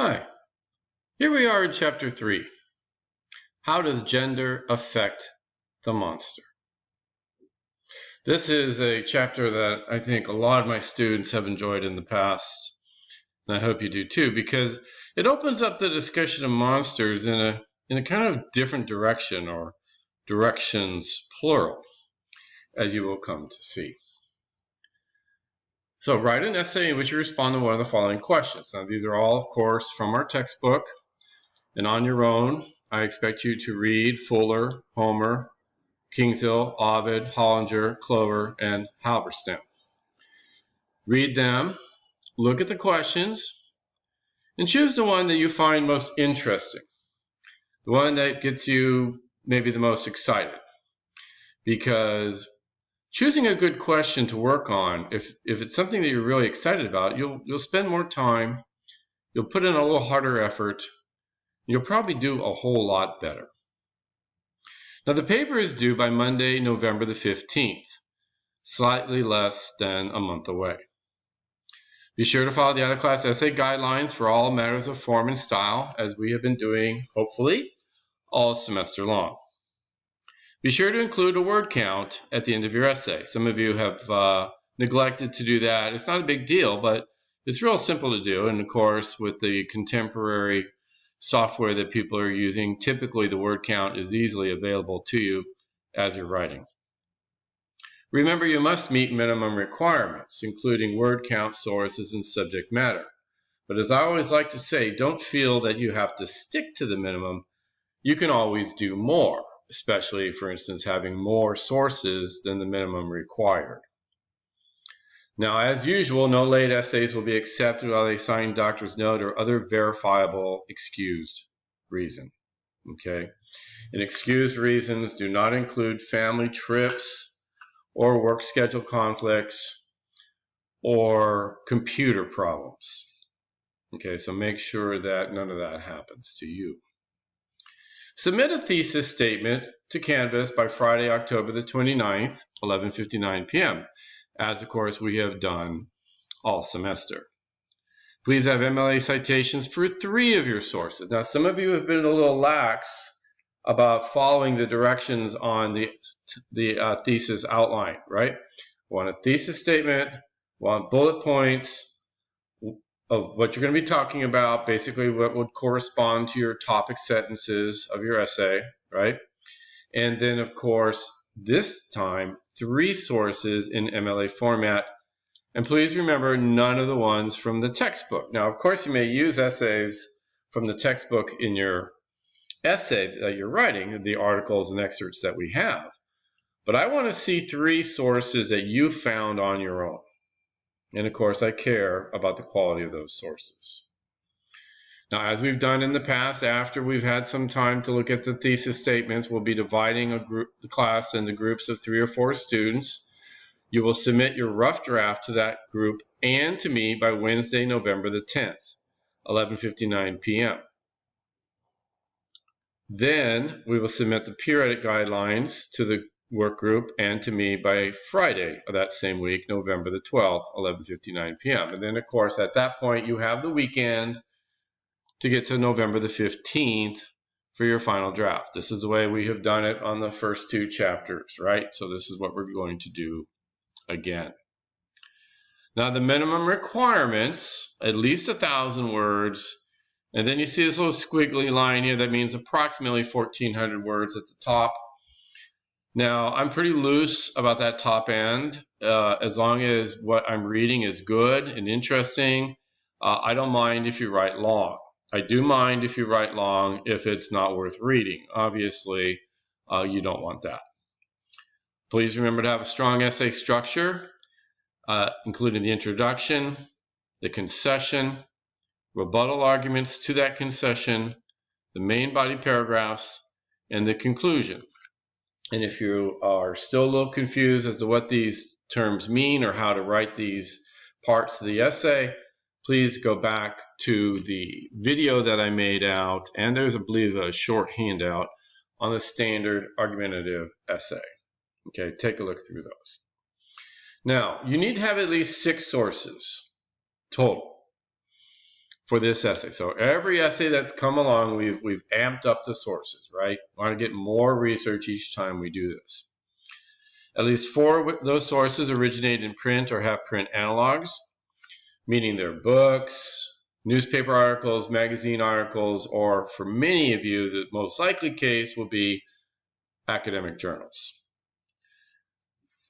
Hi, here we are in Chapter 3. How does gender affect the monster? This is a chapter that I think a lot of my students have enjoyed in the past, and I hope you do too, because it opens up the discussion of monsters in a kind of different direction, or directions plural, as you will come to see. So write an essay in which you respond to one of the following questions. Now these are all, of course, from our textbook, and on your own, I expect you to read Fuller, Homer, Kingshill, Ovid, Hollinger, Clover, and Halberstam. Read them, look at the questions, and choose the one that you find most interesting, the one that gets you maybe the most excited. Because choosing a good question to work on, if it's something that you're really excited about, you'll spend more time, you'll put in a little harder effort, you'll probably do a whole lot better. Now the paper is due by Monday, November the 15th, slightly less than a month away. Be sure to follow the out-of-class essay guidelines for all matters of form and style, as we have been doing, hopefully, all semester long. Be sure to include a word count at the end of your essay. Some of you have neglected to do that. It's not a big deal, but it's real simple to do. And of course, with the contemporary software that people are using, typically the word count is easily available to you as you're writing. Remember, you must meet minimum requirements, including word count, sources, and subject matter. But as I always like to say, don't feel that you have to stick to the minimum. You can always do more, especially, for instance, having more sources than the minimum required. Now, as usual, no late essays will be accepted without a signed doctor's note or other verifiable excused reason. Okay? And excused reasons do not include family trips, or work schedule conflicts, or computer problems. Okay, so make sure that none of that happens to you. Submit a thesis statement to Canvas by Friday, October the 29th, 11:59 p.m., as of course we have done all semester. Please have MLA citations for 3 of your sources. Now, some of you have been a little lax about following the directions on the thesis outline, right? Want a thesis statement, want bullet points of what you're going to be talking about, basically what would correspond to your topic sentences of your essay, right? And then, of course, this time, 3 sources in MLA format. And please remember, none of the ones from the textbook. Now, of course, you may use essays from the textbook in your essay that you're writing, the articles and excerpts that we have. But I want to see 3 sources that you found on your own. And of course, I care about the quality of those sources. Now, as we've done in the past, after we've had some time to look at the thesis statements, we'll be dividing the class into groups of 3 or 4 students. You will submit your rough draft to that group and to me by Wednesday, November the 10th, 11:59 p.m. Then we will submit the peer edit guidelines to the work group and to me by Friday of that same week, November the 12th, 11:59 p.m. And then, of course, at that point, you have the weekend to get to November the 15th for your final draft. This is the way we have done it on the first 2 chapters, right? So this is what we're going to do again. Now, the minimum requirements, at least 1,000 words. And then you see this little squiggly line here that means approximately 1,400 words at the top. Now, I'm pretty loose about that top end. As long as what I'm reading is good and interesting, I don't mind if you write long. I do mind if you write long if it's not worth reading. Obviously, you don't want that. Please remember to have a strong essay structure, including the introduction, the concession, rebuttal arguments to that concession, the main body paragraphs, and the conclusion. And if you are still a little confused as to what these terms mean or how to write these parts of the essay, please go back to the video that I made out, and there's, I believe, a short handout on the standard argumentative essay. Okay, take a look through those. Now, you need to have at least 6 sources total. for this essay. So every essay that's come along, we've amped up the sources, right? We want to get more research each time we do this. At least 4 of those sources originate in print or have print analogs, meaning they're books, newspaper articles, magazine articles, or for many of you, the most likely case will be academic journals.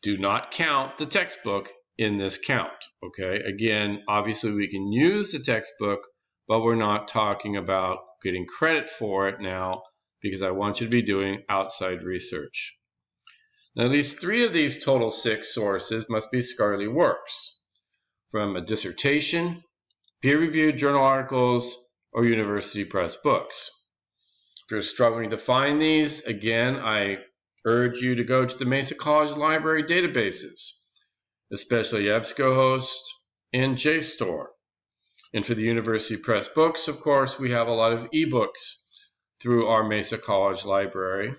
Do not count the textbook in this count, okay? Again, obviously we can use the textbook, but we're not talking about getting credit for it now because I want you to be doing outside research. Now, at least 3 of these total 6 sources must be scholarly works from a dissertation, peer-reviewed journal articles, or university press books. If you're struggling to find these, again, I urge you to go to the Mesa College Library databases, especially EBSCOhost and JSTOR. And for the University Press books, of course, we have a lot of ebooks through our Mesa College Library.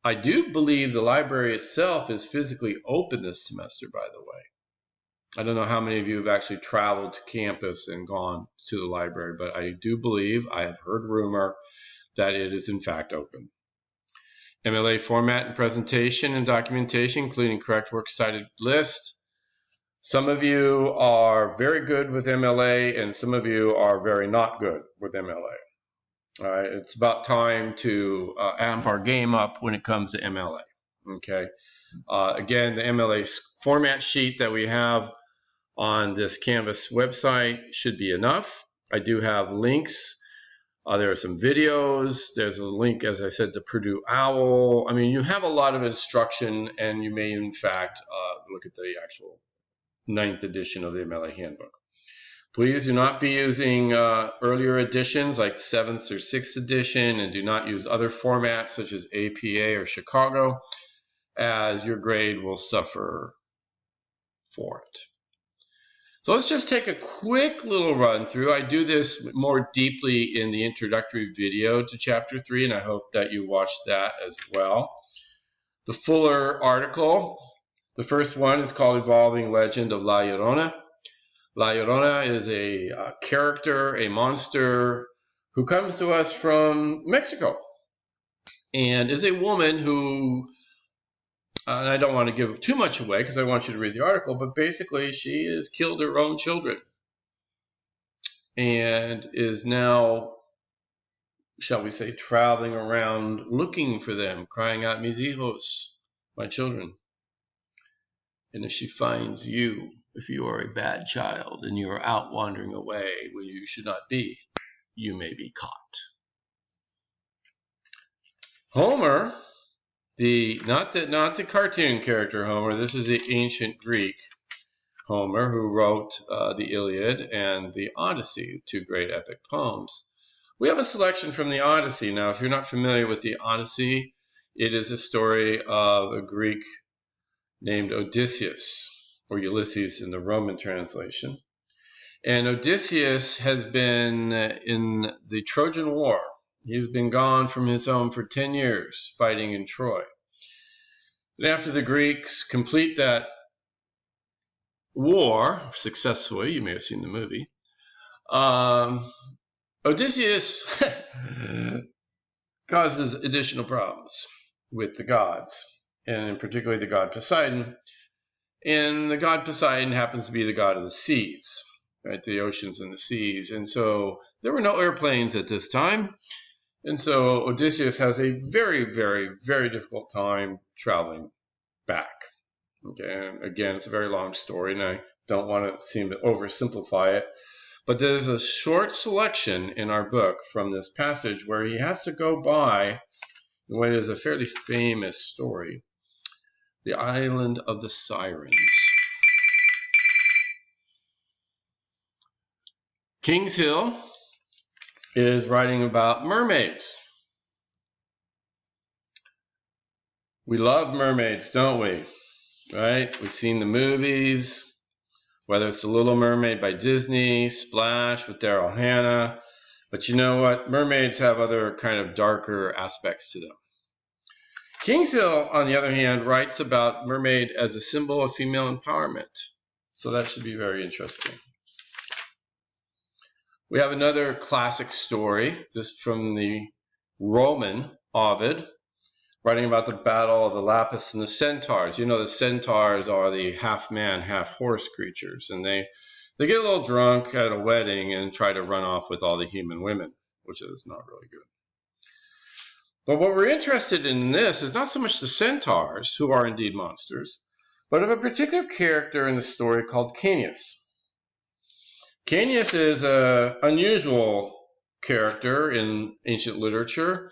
I do believe the library itself is physically open this semester, by the way. I don't know how many of you have actually traveled to campus and gone to the library, but I do believe, I have heard rumor, that it is in fact open. MLA format and presentation and documentation, including correct works cited list. Some of you are very good with MLA and some of you are very not good with MLA. All right, it's about time to amp our game up when it comes to MLA. Okay. Again, the MLA format sheet that we have on this Canvas website should be enough. I do have links. There are some videos. There's a link, as I said, to Purdue OWL. I mean, you have a lot of instruction, and you may, in fact, look at the actual 9th edition of the MLA handbook. Please do not be using earlier editions like 7th or 6th edition, and do not use other formats such as APA or Chicago, as your grade will suffer for it. So let's just take a quick little run through. I do this more deeply in the introductory video to Chapter 3, and I hope that you watched that as well. The Fuller article, the first one is called Evolving Legend of La Llorona. La Llorona is a character, a monster, who comes to us from Mexico, and is a woman who, and I don't want to give too much away because I want you to read the article, but basically she has killed her own children and is now, shall we say, traveling around looking for them, crying out, mis hijos, my children. And if she finds you, if you are a bad child and you are out wandering away where you should not be, you may be caught. Homer, not the cartoon character Homer, this is the ancient Greek Homer who wrote the Iliad and the Odyssey, 2 great epic poems. We have a selection from the Odyssey. Now, if you're not familiar with the Odyssey, it is a story of a Greek named Odysseus, or Ulysses in the Roman translation. And Odysseus has been in the Trojan War. He's been gone from his home for 10 years fighting in Troy. And after the Greeks complete that war successfully, you may have seen the movie, Odysseus causes additional problems with the gods, and in particular the god Poseidon. And the god Poseidon happens to be the god of the seas, right? The oceans and the seas. And so there were no airplanes at this time. And so Odysseus has a very, very, very difficult time traveling back. Okay, and again, it's a very long story, and I don't want to seem to oversimplify it. But there's a short selection in our book from this passage where he has to go by what is a fairly famous story, the island of the Sirens. King's Hill is writing about mermaids. We love mermaids, don't we? Right? We've seen the movies, whether it's The Little Mermaid by Disney, Splash with Daryl Hannah. But you know what? Mermaids have other kind of darker aspects to them. King's Hill, on the other hand, writes about mermaid as a symbol of female empowerment. So that should be very interesting. We have another classic story, this from the Roman Ovid, writing about the battle of the Lapis and the Centaurs. You know, the Centaurs are the half-man, half-horse creatures, and they get a little drunk at a wedding and try to run off with all the human women, which is not really good. But what we're interested in this is not so much the centaurs, who are indeed monsters, but of a particular character in the story called Caeneus. Caeneus is an unusual character in ancient literature.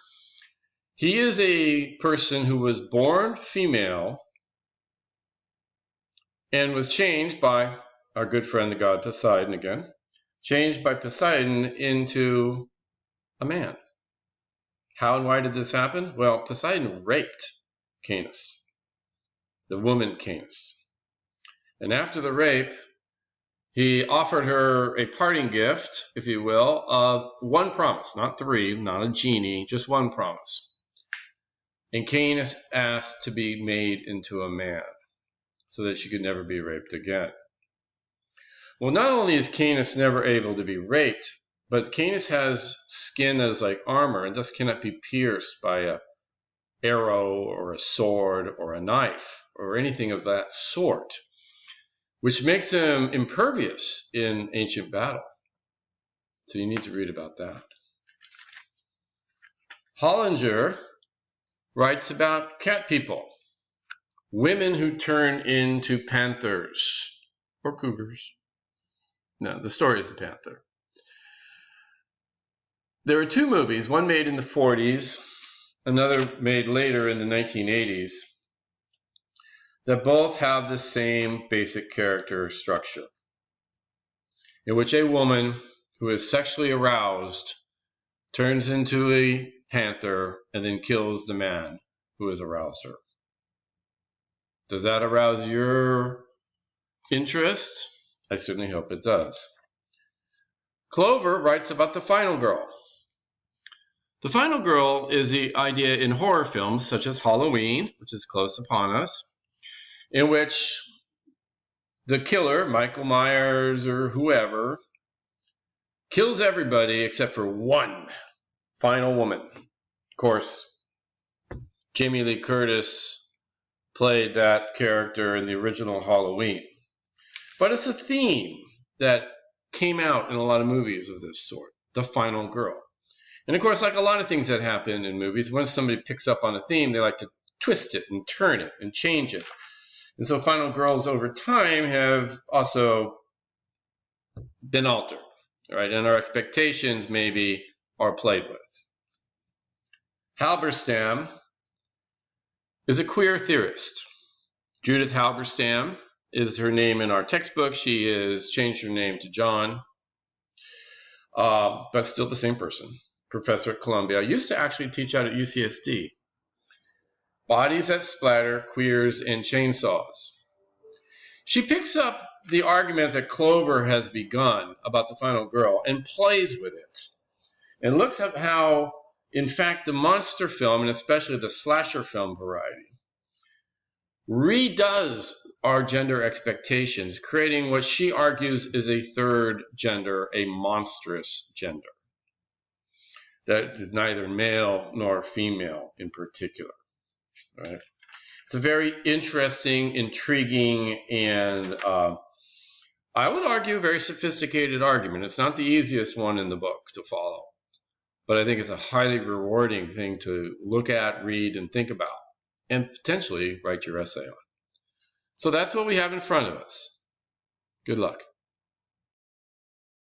He is a person who was born female and was changed by our good friend, the god Poseidon again, changed by Poseidon into a man. How and why did this happen? Well, Poseidon raped Caeneus, the woman Caeneus. And after the rape, he offered her a parting gift, if you will, of one promise, not three, not a genie, just one promise. And Caeneus asked to be made into a man so that she could never be raped again. Well, not only is Caeneus never able to be raped, but Caeneus has skin that is like armor and thus cannot be pierced by an arrow or a sword or a knife or anything of that sort, which makes him impervious in ancient battle. So you need to read about that. Hollinger writes about cat people, women who turn into panthers or cougars. No, the story is a panther. There are two movies, one made in the 40s, another made later in the 1980s, that both have the same basic character structure, in which a woman who is sexually aroused turns into a panther and then kills the man who has aroused her. Does that arouse your interest? I certainly hope it does. Clover writes about the final girl. The final girl is the idea in horror films such as Halloween, which is close upon us, in which the killer, Michael Myers or whoever, kills everybody except for one final woman. Of course, Jamie Lee Curtis played that character in the original Halloween. But it's a theme that came out in a lot of movies of this sort, the final girl. And of course, like a lot of things that happen in movies, once somebody picks up on a theme, they like to twist it and turn it and change it. And so final girls over time have also been altered, right? And our expectations maybe are played with. Halberstam is a queer theorist. Judith Halberstam is her name in our textbook. She has changed her name to John, but still the same person. Professor at Columbia. I used to actually teach out at UCSD. Bodies that splatter, queers, and chainsaws. She picks up the argument that Clover has begun about the final girl and plays with it and looks at how, in fact, the monster film, and especially the slasher film variety, redoes our gender expectations, creating what she argues is a third gender, a monstrous gender that is neither male nor female in particular. Right? It's a very interesting, intriguing, and I would argue a very sophisticated argument. It's not the easiest one in the book to follow, but I think it's a highly rewarding thing to look at, read, and think about, and potentially write your essay on. So that's what we have in front of us. Good luck.